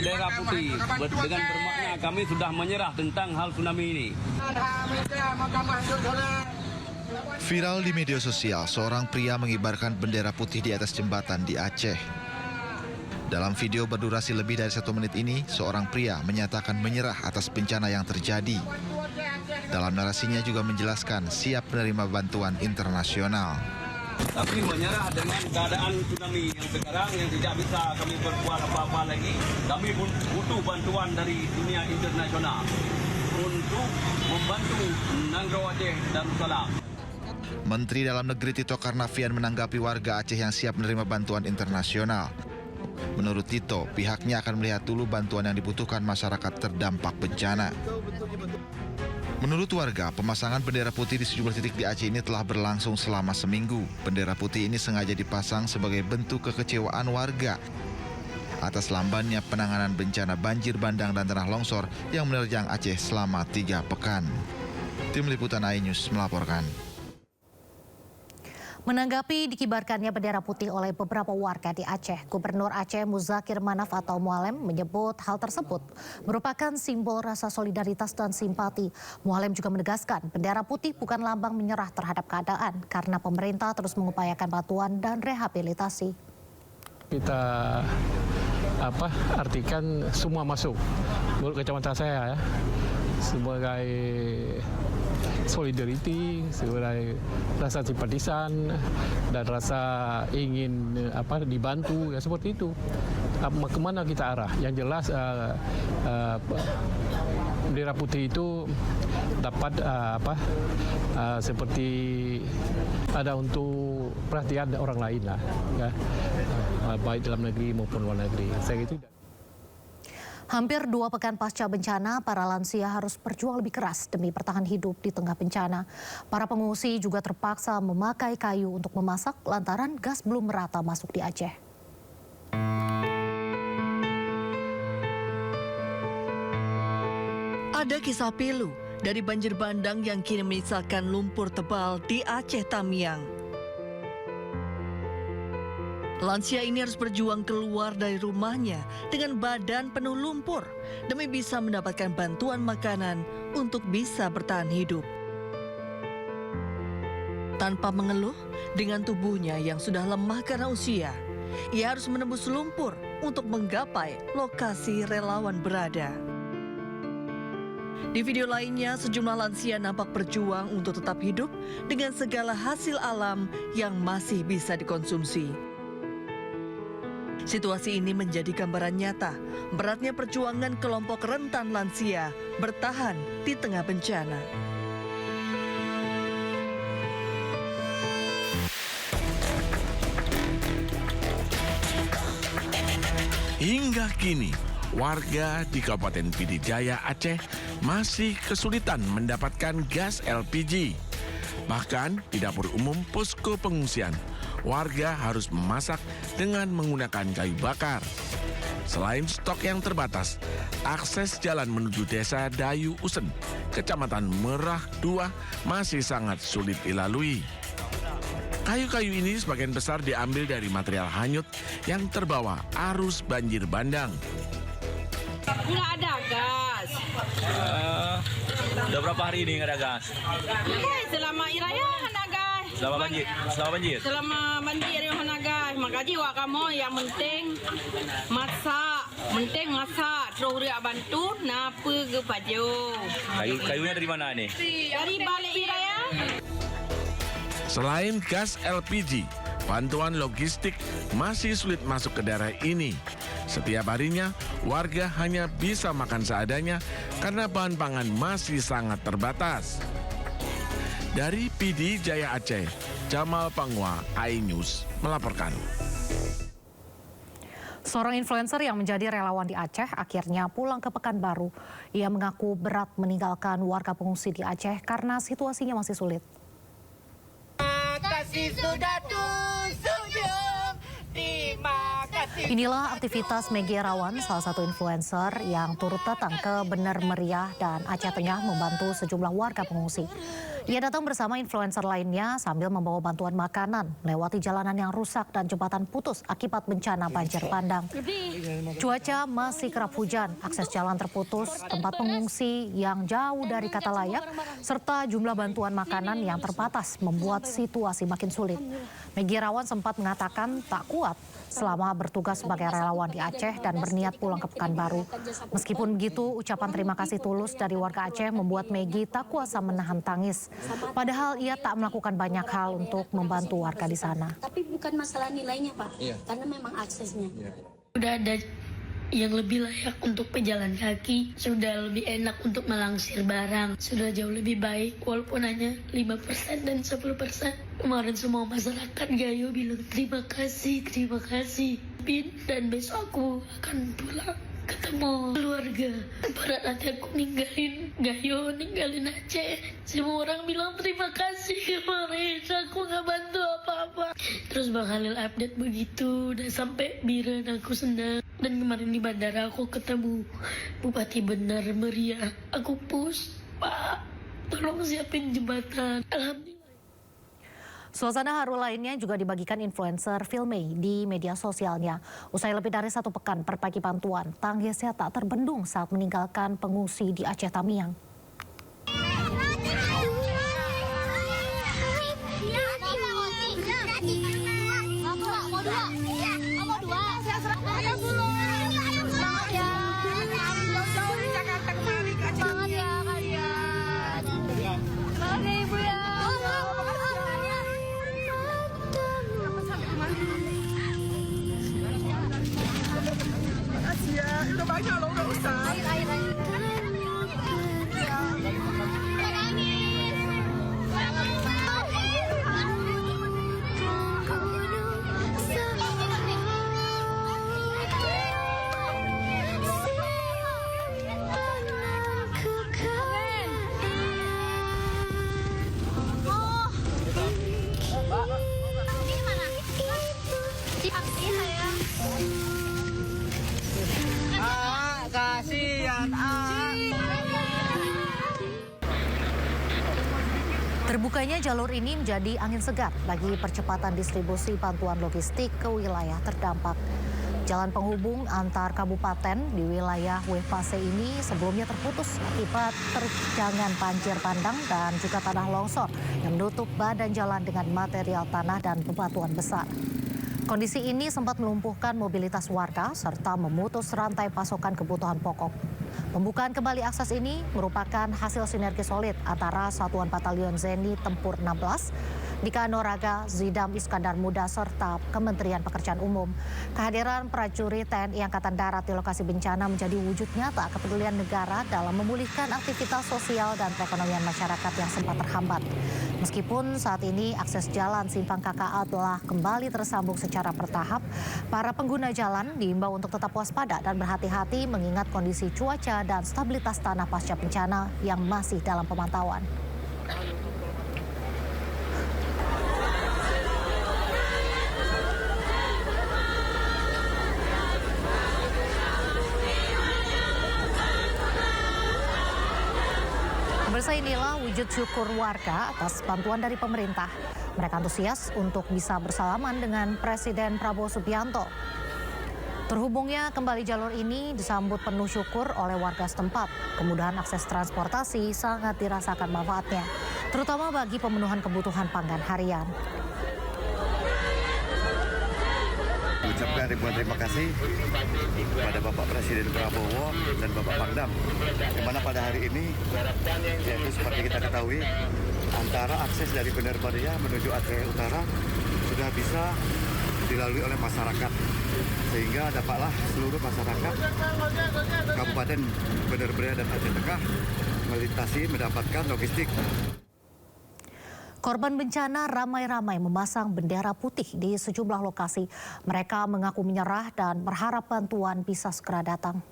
bendera putih dengan bermakna kami sudah menyerah tentang hal tsunami ini. Viral di media sosial, seorang pria mengibarkan bendera putih di atas jembatan di Aceh. Dalam video berdurasi lebih dari 1 menit ini, seorang pria menyatakan menyerah atas bencana yang terjadi. Dalam narasinya juga menjelaskan siap menerima bantuan internasional. Tapi menyerah dengan keadaan tsunami yang sekarang yang tidak bisa kami berbuat apa-apa lagi. Kami butuh bantuan dari dunia internasional untuk membantu Nanggro Aceh Darussalam. Menteri Dalam Negeri Tito Karnavian menanggapi warga Aceh yang siap menerima bantuan internasional. Menurut Tito, pihaknya akan melihat dulu bantuan yang dibutuhkan masyarakat terdampak bencana. Menurut warga, pemasangan bendera putih di sejumlah titik di Aceh ini telah berlangsung selama seminggu. Bendera putih ini sengaja dipasang sebagai bentuk kekecewaan warga atas lambannya penanganan bencana banjir bandang dan tanah longsor yang menerjang Aceh selama 3 pekan. Tim Liputan iNews melaporkan. Menanggapi dikibarkannya bendera putih oleh beberapa warga di Aceh, Gubernur Aceh Muzakir Manaf atau Mualem menyebut hal tersebut merupakan simbol rasa solidaritas dan simpati. Mualem juga menegaskan bendera putih bukan lambang menyerah terhadap keadaan karena pemerintah terus mengupayakan bantuan dan rehabilitasi. Kita artikan semua masuk. Menurut kacamata saya ya, sebagai solidarity, sebagai rasa simpatisan dan rasa ingin dibantu ya seperti itu. Kemana kita arah? Yang jelas bendera putih itu dapat seperti ada untuk perhatian orang lain lah, ya, baik dalam negeri maupun luar negeri. Saya gitu. Hampir 2 pekan pasca bencana, para lansia harus berjuang lebih keras demi bertahan hidup di tengah bencana. Para pengungsi juga terpaksa memakai kayu untuk memasak lantaran gas belum merata masuk di Aceh. Ada kisah pilu dari banjir bandang yang kini menyisakan lumpur tebal di Aceh Tamiang. Lansia ini harus berjuang keluar dari rumahnya dengan badan penuh lumpur demi bisa mendapatkan bantuan makanan untuk bisa bertahan hidup. Tanpa mengeluh, dengan tubuhnya yang sudah lemah karena usia, ia harus menembus lumpur untuk menggapai lokasi relawan berada. Di video lainnya, sejumlah lansia nampak berjuang untuk tetap hidup dengan segala hasil alam yang masih bisa dikonsumsi. Situasi ini menjadi gambaran nyata beratnya perjuangan kelompok rentan lansia bertahan di tengah bencana. Hingga kini, warga di Kabupaten Pidi Jaya, Aceh masih kesulitan mendapatkan gas LPG. Bahkan di dapur umum posko pengungsian, warga harus memasak dengan menggunakan kayu bakar. Selain stok yang terbatas, akses jalan menuju desa Dayu Usen, Kecamatan Merah 2 masih sangat sulit dilalui. Kayu-kayu ini sebagian besar diambil dari material hanyut yang terbawa arus banjir bandang. Nggak ada gas. Udah berapa hari ini nggak ada gas? Selama iraya ada gas. Selama banjir? Selama banjir yang ada gas. Makanya wak kamu yang penting masak. Terus dia bantu napa ke paju. Kayunya dari mana ini? Dari balik iraya. Selain gas LPG, bantuan logistik masih sulit masuk ke daerah ini. Setiap harinya, warga hanya bisa makan seadanya karena bahan pangan masih sangat terbatas. Dari Pidi Jaya Aceh, Jamal Pangwa, iNews melaporkan. Seorang influencer yang menjadi relawan di Aceh akhirnya pulang ke Pekanbaru. Ia mengaku berat meninggalkan warga pengungsi di Aceh karena situasinya masih sulit. Kasih sudah tusuk terima kasih. Inilah aktivitas Megi Irawan, salah satu influencer yang turut datang ke Bener Meriah dan Aceh Tengah membantu sejumlah warga pengungsi. Ia datang bersama influencer lainnya sambil membawa bantuan makanan, melewati jalanan yang rusak dan jembatan putus akibat bencana banjir bandang. Cuaca masih kerap hujan, akses jalan terputus, tempat pengungsi yang jauh dari kata layak, serta jumlah bantuan makanan yang terbatas membuat situasi makin sulit. Megi Irawan sempat mengatakan tak kuat selama bertugas sebagai relawan di Aceh dan berniat pulang ke Pekanbaru. Meskipun begitu, ucapan terima kasih tulus dari warga Aceh membuat Megi tak kuasa menahan tangis. Padahal ia tak melakukan banyak hal untuk membantu warga di sana. Tapi bukan masalah nilainya, Pak, karena memang aksesnya. Sudah ada yang lebih layak untuk pejalan kaki, sudah lebih enak untuk melangsir barang, sudah jauh lebih baik walaupun hanya 5% dan 10%. Kemarin semua masyarakat Gayo bilang terima kasih, dan besok aku akan pulang ketemu keluarga. Pada nanti aku ninggalin Gayo, ninggalin Aceh. Semua orang bilang terima kasih kemarin, aku nggak bantu apa-apa. Terus Bang Halil update begitu, udah sampai biren aku senang. Dan kemarin di bandara aku ketemu Bupati Bener Meriah. Aku push, Pak, tolong siapin jembatan. Alhamdulillah. Suasana haru lainnya juga dibagikan influencer Filmei di media sosialnya. Usai lebih dari 1 pekan berbagi bantuan, tangisnya tak terbendung saat meninggalkan pengungsi di Aceh Tamiang. Terbukanya jalur ini menjadi angin segar bagi percepatan distribusi bantuan logistik ke wilayah terdampak. Jalan penghubung antar kabupaten di wilayah Wefase ini sebelumnya terputus akibat terjangan banjir bandang dan juga tanah longsor yang menutup badan jalan dengan material tanah dan bebatuan besar. Kondisi ini sempat melumpuhkan mobilitas warga serta memutus rantai pasokan kebutuhan pokok. Pembukaan kembali akses ini merupakan hasil sinergi solid antara Satuan Batalion Zeni Tempur 16, Dikanoraga Zidam Iskandar Muda serta Kementerian Pekerjaan Umum. Kehadiran prajurit TNI Angkatan Darat di lokasi bencana menjadi wujud nyata kepedulian negara dalam memulihkan aktivitas sosial dan perekonomian masyarakat yang sempat terhambat. Meskipun saat ini akses jalan Simpang KKA telah kembali tersambung secara bertahap, para pengguna jalan diimbau untuk tetap waspada dan berhati-hati mengingat kondisi cuaca dan stabilitas tanah pasca bencana yang masih dalam pemantauan. Pemirsa, inilah wujud syukur warga atas bantuan dari pemerintah. Mereka antusias untuk bisa bersalaman dengan Presiden Prabowo Subianto. Terhubungnya kembali jalur ini disambut penuh syukur oleh warga setempat. Kemudahan akses transportasi sangat dirasakan manfaatnya, terutama bagi pemenuhan kebutuhan pangan harian. Ucapkan ribuan terima kasih kepada Bapak Presiden Prabowo dan Bapak Pangdam, di mana pada hari ini, yaitu seperti kita ketahui, antara akses dari Bener Meriah menuju Aceh Utara sudah bisa dilalui oleh masyarakat, sehingga dapatlah seluruh masyarakat Kabupaten Bener Meriah dan Aceh Tengah melintasi mendapatkan logistik. Korban bencana ramai-ramai memasang bendera putih di sejumlah lokasi. Mereka mengaku menyerah dan berharap bantuan bisa segera datang.